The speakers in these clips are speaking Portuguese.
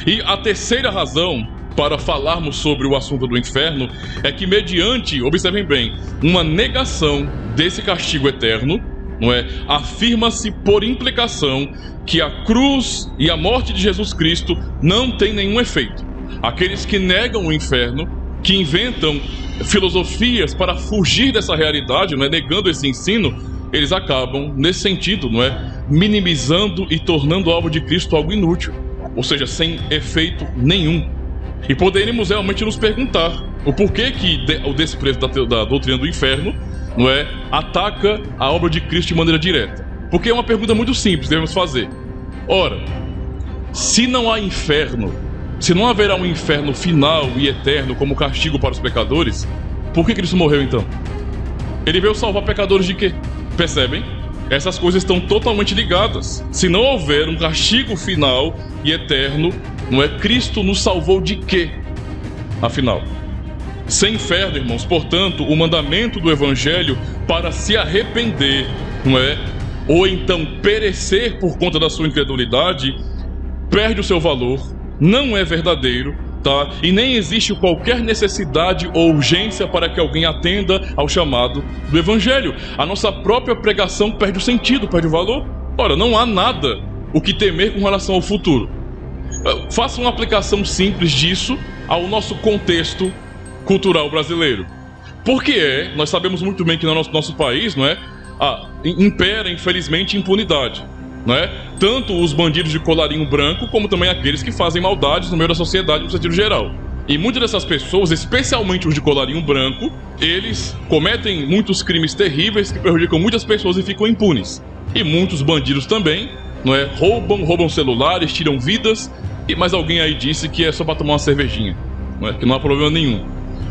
E a terceira razão para falarmos sobre o assunto do inferno é que, mediante, observem bem, uma negação desse castigo eterno, não é? Afirma-se por implicação que a cruz e a morte de Jesus Cristo não tem nenhum efeito. Aqueles que negam o inferno, que inventam filosofias para fugir dessa realidade, não é? Negando esse ensino, eles acabam, nesse sentido, não é? Minimizando e tornando a obra de Cristo algo inútil, ou seja, sem efeito nenhum. E poderíamos realmente nos perguntar o porquê que o desprezo da doutrina do inferno, não é, ataca a obra de Cristo de maneira direta. Porque é uma pergunta muito simples, devemos fazer. Ora, se não há inferno, se não haverá um inferno final e eterno como castigo para os pecadores, por que Cristo morreu então? Ele veio salvar pecadores de quê? Percebem? Essas coisas estão totalmente ligadas. Se não houver um castigo final e eterno, não é, Cristo nos salvou de quê? Afinal, sem inferno, irmãos, portanto, o mandamento do Evangelho para se arrepender, não é? Ou então perecer por conta da sua incredulidade, perde o seu valor, não é verdadeiro, tá? E nem existe qualquer necessidade ou urgência para que alguém atenda ao chamado do Evangelho. A nossa própria pregação perde o sentido, perde o valor. Ora, não há nada o que temer com relação ao futuro. Faça uma aplicação simples disso ao nosso contexto cultural brasileiro. Porque nós sabemos muito bem que no nosso país, não é? Impera, infelizmente, impunidade, não é? Tanto os bandidos de colarinho branco, como também aqueles que fazem maldades no meio da sociedade no sentido geral. E muitas dessas pessoas, especialmente os de colarinho branco, eles cometem muitos crimes terríveis que prejudicam muitas pessoas e ficam impunes. E muitos bandidos também, não é? Roubam celulares, tiram vidas, mas alguém aí disse que é só para tomar uma cervejinha, não é? Que não há problema nenhum.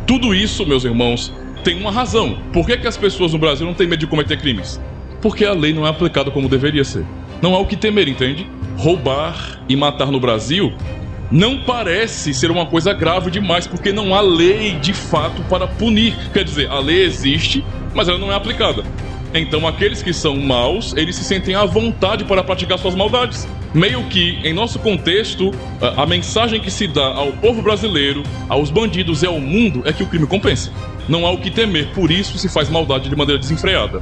Tudo isso, meus irmãos, tem uma razão. Por que as pessoas no Brasil não têm medo de cometer crimes? Porque a lei não é aplicada como deveria ser. Não há o que temer, entende? Roubar e matar no Brasil não parece ser uma coisa grave demais, porque não há lei de fato para punir. Quer dizer, a lei existe, mas ela não é aplicada. Então aqueles que são maus, eles se sentem à vontade para praticar suas maldades. Meio que, em nosso contexto, a mensagem que se dá ao povo brasileiro, aos bandidos e ao mundo é que o crime compensa. Não há o que temer, por isso se faz maldade de maneira desenfreada.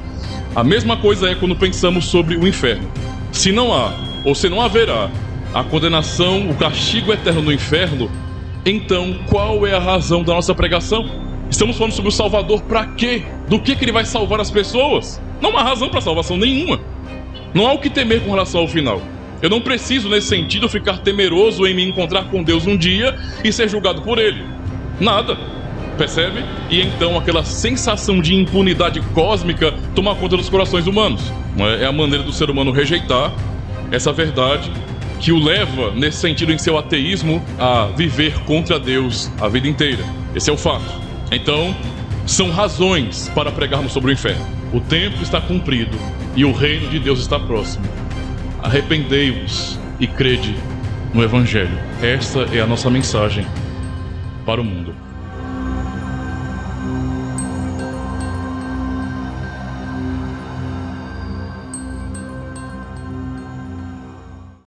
A mesma coisa é quando pensamos sobre o inferno. Se não há, ou se não haverá, a condenação, o castigo eterno no inferno, então qual é a razão da nossa pregação? Estamos falando sobre o Salvador para quê? Do que ele vai salvar as pessoas? Não há razão para salvação nenhuma. Não há o que temer com relação ao final. Eu não preciso, nesse sentido, ficar temeroso em me encontrar com Deus um dia e ser julgado por Ele. Nada. Percebe? E então aquela sensação de impunidade cósmica toma conta dos corações humanos. É a maneira do ser humano rejeitar essa verdade que o leva, nesse sentido, em seu ateísmo, a viver contra Deus a vida inteira. Esse é o fato. Então, são razões para pregarmos sobre o inferno. O tempo está cumprido e o reino de Deus está próximo. Arrependei-vos e crede no Evangelho. Esta é a nossa mensagem para o mundo.